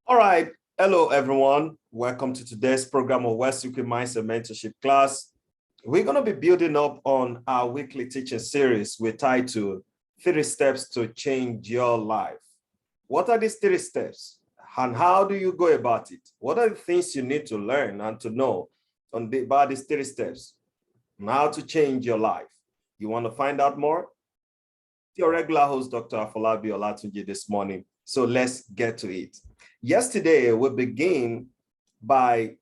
All right. Hello, everyone. Welcome to today's program of wealth secrets Mindset Mentorship class. We're going to be building up on our weekly teaching series we titled 3 Steps to Change Your Life. What are these 3 steps? And how do you go about it? What are the things you need to learn and to know about these 3 steps and how to change your life? You want to find out more? Your regular host, Dr. Afolabi Olatunji, this morning. So let's get to it. Yesterday, we began by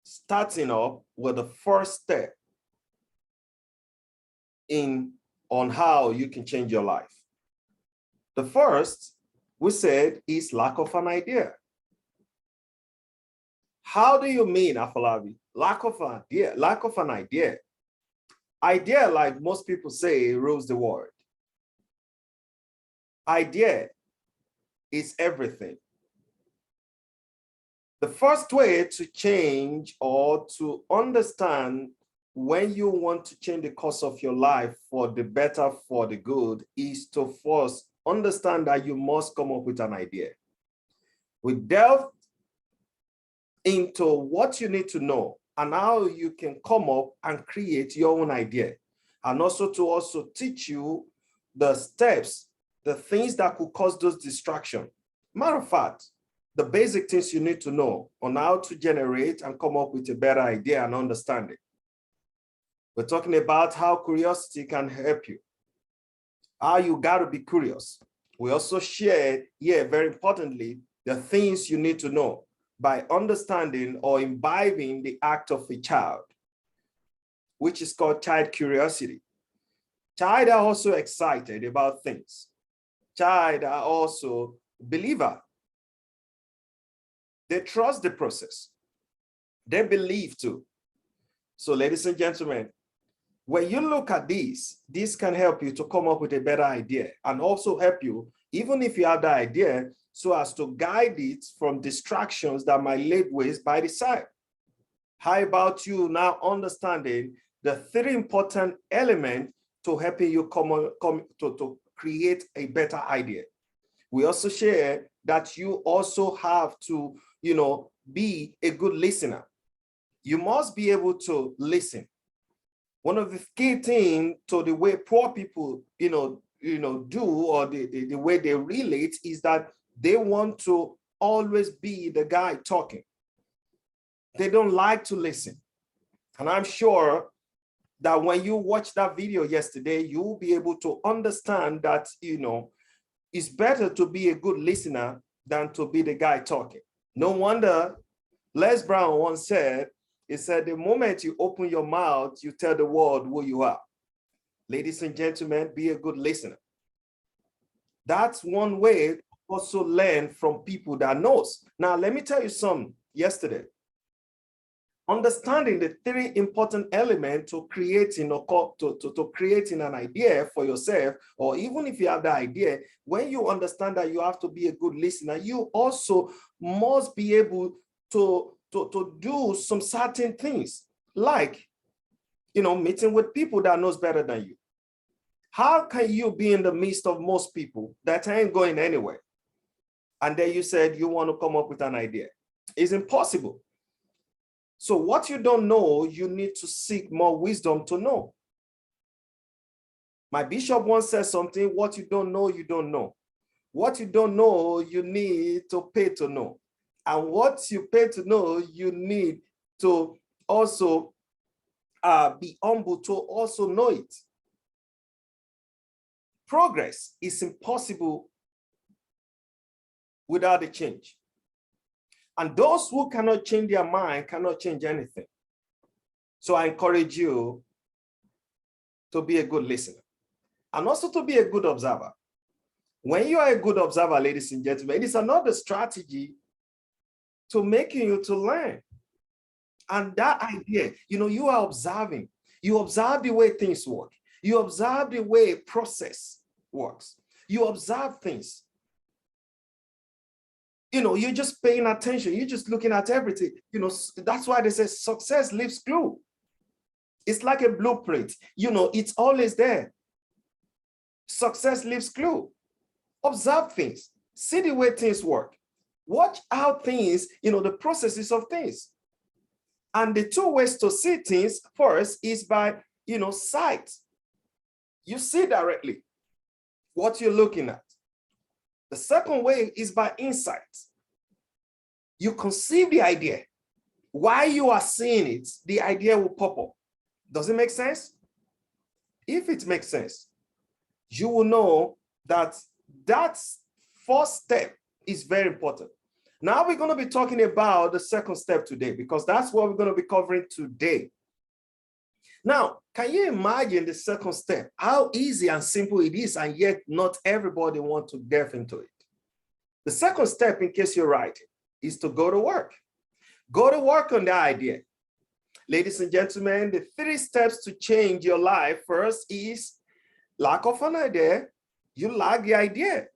starting up with the first step on how you can change your life. The first, we said, is lack of an idea. How do you mean, Afolabi? Lack of an idea. Lack of an idea. Idea, like most people say, rules the world. Idea is everything. The first way to change or to understand when you want to change the course of your life for the better, for the good, is to first understand that you must come up with an idea. We delve into what you need to know and how you can come up and create your own idea, and also to teach you the steps, the things that could cause those distractions. Matter of fact, the basic things you need to know on how to generate and come up with a better idea and understanding. We're talking about how curiosity can help you, how you got to be curious. We also share here, very importantly, the things you need to know by understanding or imbibing the act of a child, which is called child curiosity. Child are also excited about things. Child are also believer. They trust the process. They believe too. So, ladies and gentlemen, when you look at this can help you to come up with a better idea and also help you, even if you have the idea, so as to guide it from distractions that might lead ways by the side. How about you now understanding the 3 important elements to helping you to create a better idea? We also share that you also have to, be a good listener. You must be able to listen. One of the key things to the way poor people, do, or the way they relate is that they want to always be the guy talking. They don't like to listen. And I'm sure that when you watch that video yesterday, you will be able to understand that, it's better to be a good listener than to be the guy talking. No wonder Les Brown once said, he said, the moment you open your mouth, you tell the world who you are. Ladies and gentlemen, be a good listener. That's one way to also learn from people that knows. Now, let me tell you something yesterday. Understanding the 3 important elements to creating or to creating an idea for yourself, or even if you have the idea, when you understand that you have to be a good listener, you also must be able to do some certain things, like, meeting with people that knows better than you. How can you be in the midst of most people that ain't going anywhere? And then you said you want to come up with an idea. It's impossible. So what you don't know, you need to seek more wisdom to know. My bishop once said something, what you don't know, you don't know. What you don't know, you need to pay to know. And what you pay to know, you need to also be humble to also know it. Progress is impossible without a change. And those who cannot change their mind cannot change anything. So I encourage you to be a good listener and also to be a good observer. When you are a good observer, ladies and gentlemen, it is another strategy to making you to learn. And that idea, you are observing. You observe the way things work. You observe the way process works. You observe things. You're just paying attention. You're just looking at everything. That's why they say success leaves clue. It's like a blueprint. It's always there. Success leaves clue. Observe things. See the way things work. Watch how things, the processes of things. And the two ways to see things first is by, sight. You see directly what you're looking at. The second way is by insight. You conceive the idea. While you are seeing it, the idea will pop up. Does it make sense? If it makes sense, you will know that that first step is very important. Now we're going to be talking about the second step today, because that's what we're going to be covering today. Now, can you imagine the second step? How easy and simple it is, and yet not everybody wants to delve into it. The second step, in case you're writing, is to go to work. Go to work on the idea. Ladies and gentlemen, the 3 steps to change your life first is lack of an idea. You lack the idea.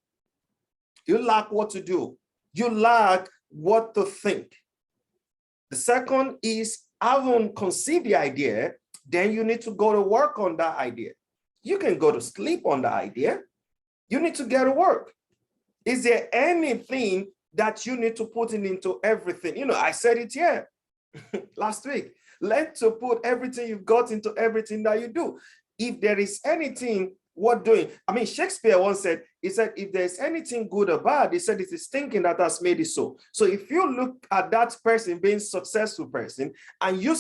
You lack what to do. You lack what to think. The second is, having conceived the idea, then you need to go to work on that idea. You can go to sleep on the idea. You need to get to work. Is there anything that you need to put into everything? I said it here last week. Learn to put everything you've got into everything that you do. If there is anything worth doing, Shakespeare once said, he said, if there's anything good or bad, he said, it is thinking that has made it so. So if you look at that person being a successful person, and you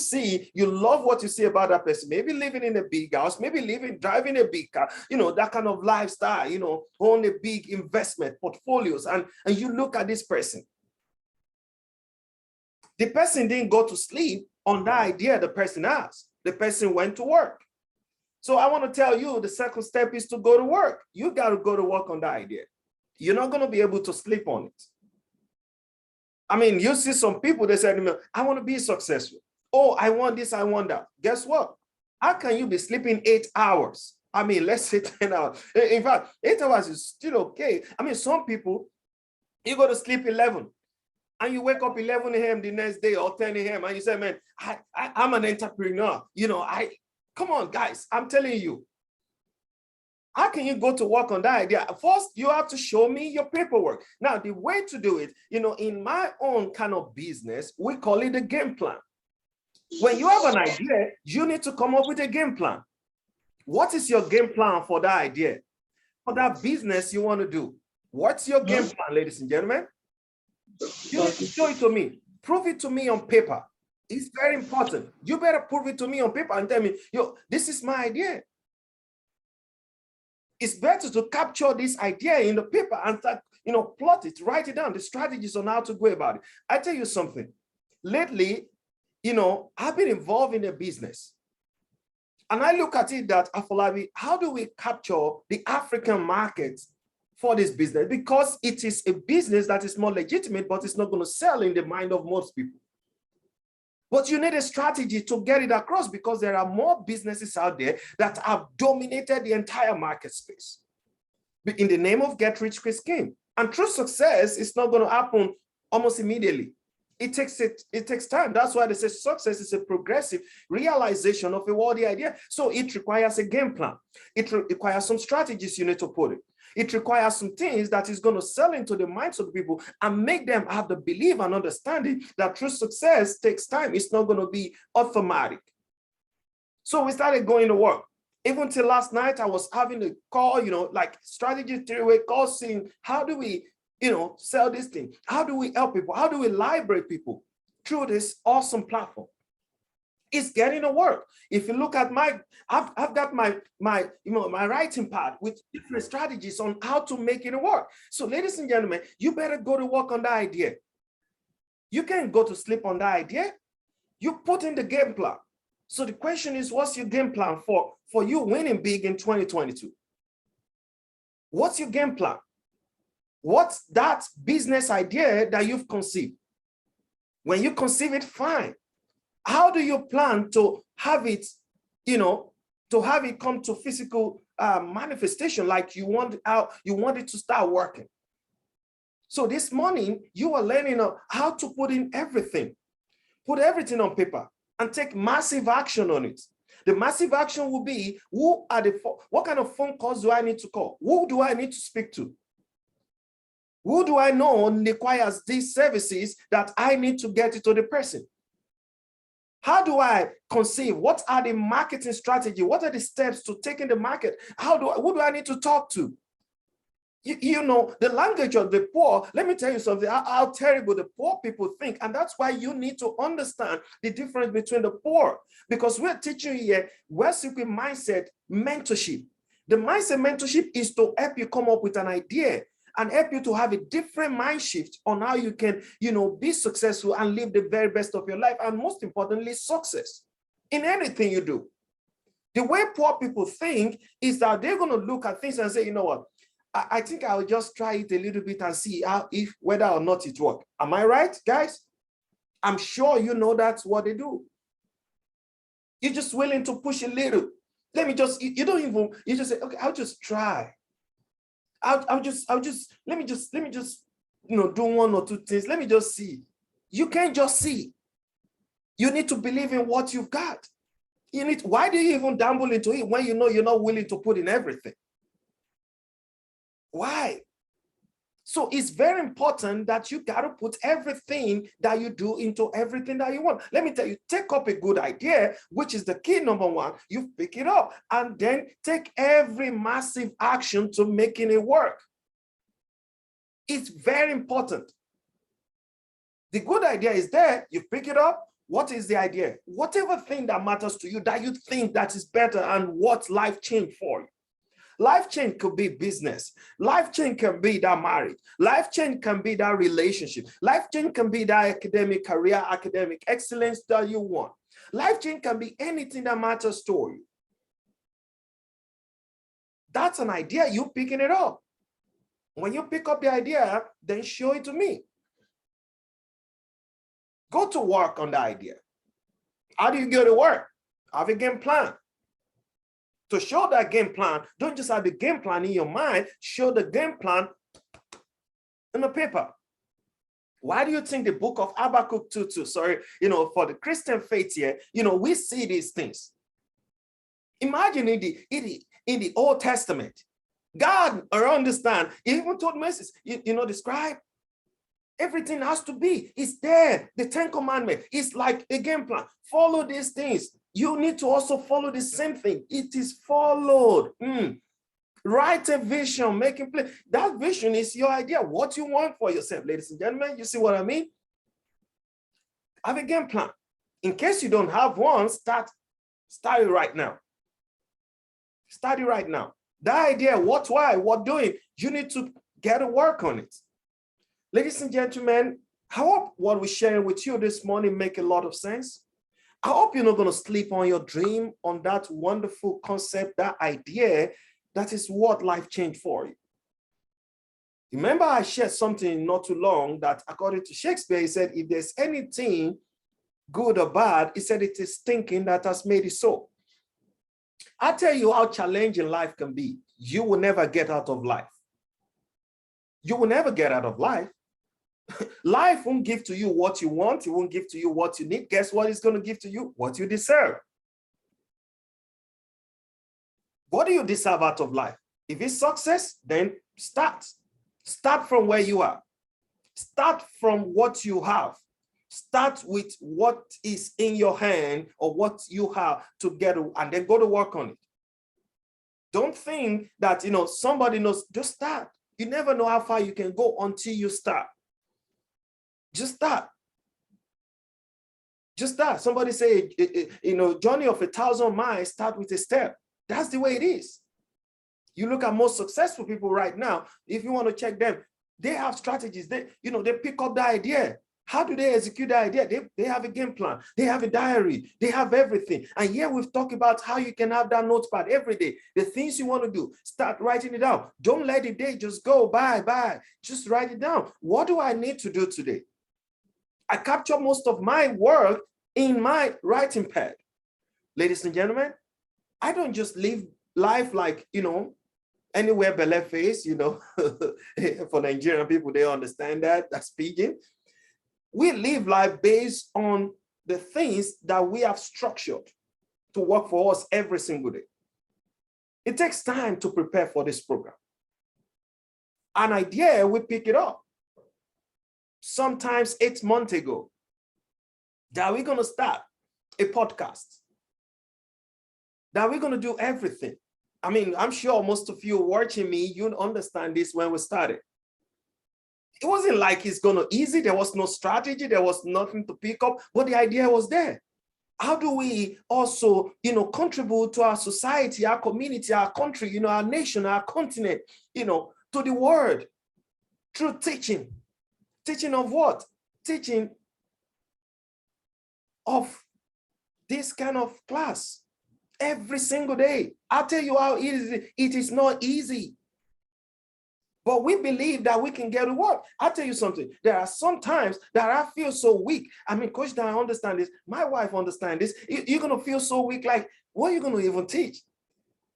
love what you see about that person, maybe living in a big house, maybe driving a big car, that kind of lifestyle, own a big investment portfolios, and you look at this person. The person didn't go to sleep on the idea the person has. The person went to work. So I want to tell you, the second step is to go to work. You got to go to work on that idea. You're not going to be able to sleep on it. You see some people, they say, I want to be successful. Oh, I want this, I want that. Guess what? How can you be sleeping 8 hours? Let's say 10 hours. In fact, 8 hours is still okay. Some people, you go to sleep 11 and you wake up 11 a.m. the next day or 10 a.m. and you say, man, I'm an entrepreneur. Come on, guys, I'm telling you. How can you go to work on that idea? First, you have to show me your paperwork. Now, the way to do it, in my own kind of business, we call it a game plan. When you have an idea, you need to come up with a game plan. What is your game plan for that idea? For that business you want to do? What's your game plan, ladies and gentlemen? You need to show it to me. Prove it to me on paper. It's very important. You better prove it to me on paper and tell me, this is my idea. It's better to capture this idea in the paper and start, plot it, write it down, the strategies on how to go about it. I tell you something. Lately, I've been involved in a business. And I look at it that, Afolabi, how do we capture the African market for this business? Because it is a business that is more legitimate, but it's not going to sell in the mind of most people. But you need a strategy to get it across, because there are more businesses out there that have dominated the entire market space in the name of get rich quick scheme. And true success is not going to happen almost immediately. It takes time. That's why they say success is a progressive realization of a worthy idea. So it requires a game plan. It requires some strategies you need to put in. It requires some things that is going to sell into the minds of the people and make them have the belief and understanding that true success takes time. It's not going to be automatic. So we started going to work. Even till last night, I was having a call, like strategy 3-way call, saying, how do we, sell this thing? How do we help people? How do we liberate people through this awesome platform? It's getting to work. If you look at I've got my writing pad with different strategies on how to make it work. So ladies and gentlemen, you better go to work on that idea. You can't go to sleep on that idea. You put in the game plan. So the question is, what's your game plan for you winning big in 2022? What's your game plan? What's that business idea that you've conceived? When you conceive it, fine. How do you plan to have it, to have it come to physical manifestation, like you want it to start working? So this morning, you are learning how to put in everything. Put everything on paper and take massive action on it. The massive action will be, what kind of phone calls do I need to call? Who do I need to speak to? Who do I know requires these services that I need to get it to the person? How do I conceive? What are the marketing strategy? What are the steps to take in the market? Who do I need to talk to? You know, the language of the poor, let me tell you something, how terrible the poor people think. And that's why you need to understand the difference between the poor, because we're teaching you here, Wealth Equip Mindset Mentorship. The Mindset Mentorship is to help you come up with an idea and help you to have a different mind shift on how you can, you know, be successful and live the very best of your life. And most importantly, success in anything you do. The way poor people think is that they're going to look at things and say, you know what, I think I'll just try it a little bit and see whether or not it works. Am I right, guys? I'm sure you know that's what they do. You're just willing to push a little. Let me just, you just say, okay, I'll just try. Let me just, you know, do one or two things. Let me just see. You can't just see. You need to believe in what you've got. Why do you even dabble into it when you know you're not willing to put in everything? Why? So it's very important that you got to put everything that you do into everything that you want. Let me tell you, take up a good idea, which is the key number one. You pick it up and then take every massive action to making it work. It's very important. The good idea is there. You pick it up. What is the idea? Whatever thing that matters to you that you think that is better and what life change for you. Life change could be business. Life change can be that marriage. Life change can be that relationship. Life change can be that academic career, academic excellence that you want. Life change can be anything that matters to you. That's an idea, you picking it up. When you pick up the idea, then show it to me. Go to work on the idea. How do you go to work? Have a game plan. To show that game plan, don't just have the game plan in your mind, show the game plan in the paper. Why do you think the book of Habakkuk 2:2, sorry, you know, for the Christian faith here, you know, we see these things. Imagine in the Old Testament, God, I understand, he even told Moses, you know, the scribe, everything has to be, it's there. The 10 Commandments, it's like a game plan. Follow these things. You need to also follow the same thing. It is followed. Write a vision, make it play. That vision is your idea, what you want for yourself, ladies and gentlemen. You see what I mean? Have a game plan. In case you don't have one, start it right now. Start it right now. That idea, what, why, what doing, you need to get to work on it. Ladies and gentlemen, I hope what we're sharing with you this morning make a lot of sense. I hope you're not going to sleep on your dream, on that wonderful concept, that idea that is what life changed for you. Remember, I shared something not too long that according to Shakespeare, he said, if there's anything good or bad, he said it is thinking that has made it so. I tell you how challenging life can be. You will never get out of life. You will never get out of life. Life won't give to you what you want. It won't give to you what you need. Guess what it's going to give to you? What you deserve. What do you deserve out of life? If it's success, then start. Start from where you are. Start from what you have. Start with what is in your hand or what you have to get, and then go to work on it. Don't think that, you know, somebody knows. Just start. You never know how far you can go until you start. Just start. Just start. Somebody say, you know, journey of 1,000 miles, start with a step. That's the way it is. You look at most successful people right now, if you want to check them, they have strategies. They pick up the idea. How do they execute the idea? They have a game plan. They have a diary. They have everything. And here we've talked about how you can have that notepad every day. The things you want to do, start writing it down. Don't let the day just go by. Just write it down. What do I need to do today? I capture most of my work in my writing pad. Ladies and gentlemen, I don't just live life like, you know, anywhere belly face, you know. For Nigerian people, they understand that. That's speaking. We live life based on the things that we have structured to work for us every single day. It takes time to prepare for this program. an idea, we pick it up. Sometimes 8 months ago, that we're going to start a podcast, that we're going to do everything. I mean, I'm sure most of you watching me, you understand this when we started. It wasn't like it's going to easy. There was no strategy. There was nothing to pick up, but the idea was there. How do we also, contribute to our society, our community, our country, our nation, our continent, to the world through teaching? Teaching of what? Teaching of this kind of class every single day. I'll tell you how easy it is. Not easy. But we believe that we can get to work. I'll tell you something. There are some times that I feel so weak. I mean, Coach Dan, I understand this. My wife understands this. You're going to feel so weak, like, what are you going to even teach?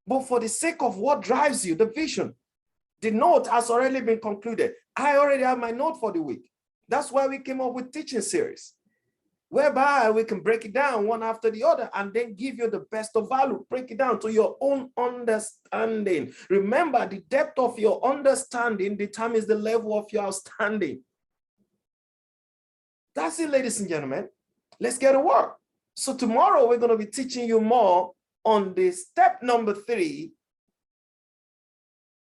But for the sake of what drives you, the vision, the note has already been concluded. I already have my note for the week. That's why we came up with teaching series, whereby we can break it down one after the other and then give you the best of value. Break it down to your own understanding. Remember, the depth of your understanding determines the level of your outstanding. That's it, ladies and gentlemen. Let's get to work. So tomorrow, we're going to be teaching you more on the step number 3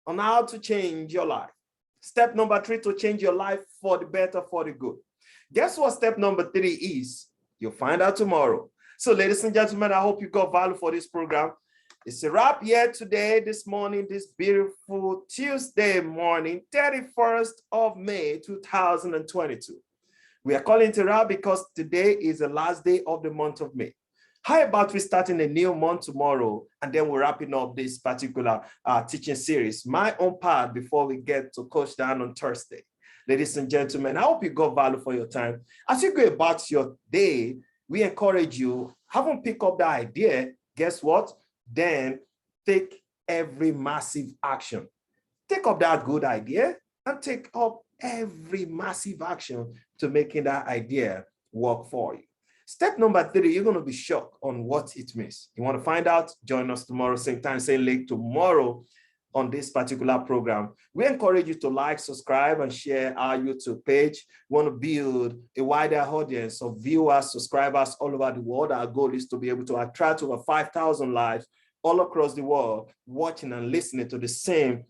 on how to change your life. Step number 3, to change your life for the better, for the good. Guess what step number 3 is? You'll find out tomorrow. So ladies and gentlemen, I hope you got value for this program. It's a wrap here today, this morning, this beautiful Tuesday morning, 31st of May, 2022. We are calling it a wrap because today is the last day of the month of May. How about we starting a new month tomorrow, and then we're wrapping up this particular teaching series, my own part, before we get to Coach Dan on Thursday. Ladies and gentlemen, I hope you got value for your time. As you go about your day, we encourage you, haven't picked up the idea, guess what? Then take every massive action. Take up that good idea and take up every massive action to making that idea work for you. Step number 3, you're going to be shocked on what it means. You want to find out? Join us tomorrow, same time, same link tomorrow on this particular program. We encourage you to like, subscribe, and share our YouTube page. We want to build a wider audience of viewers, subscribers all over the world. Our goal is to be able to attract over 5,000 lives all across the world, watching and listening to the same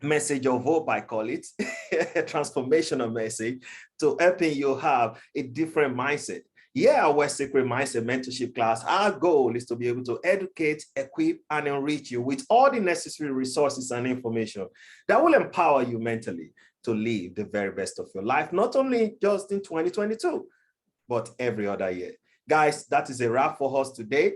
message of hope, I call it, a transformational message, to helping you have a different mindset. Yeah, our Secret Mindset Mentorship class, our goal is to be able to educate, equip, and enrich you with all the necessary resources and information that will empower you mentally to live the very best of your life, not only just in 2022, but every other year. Guys, that is a wrap for us today.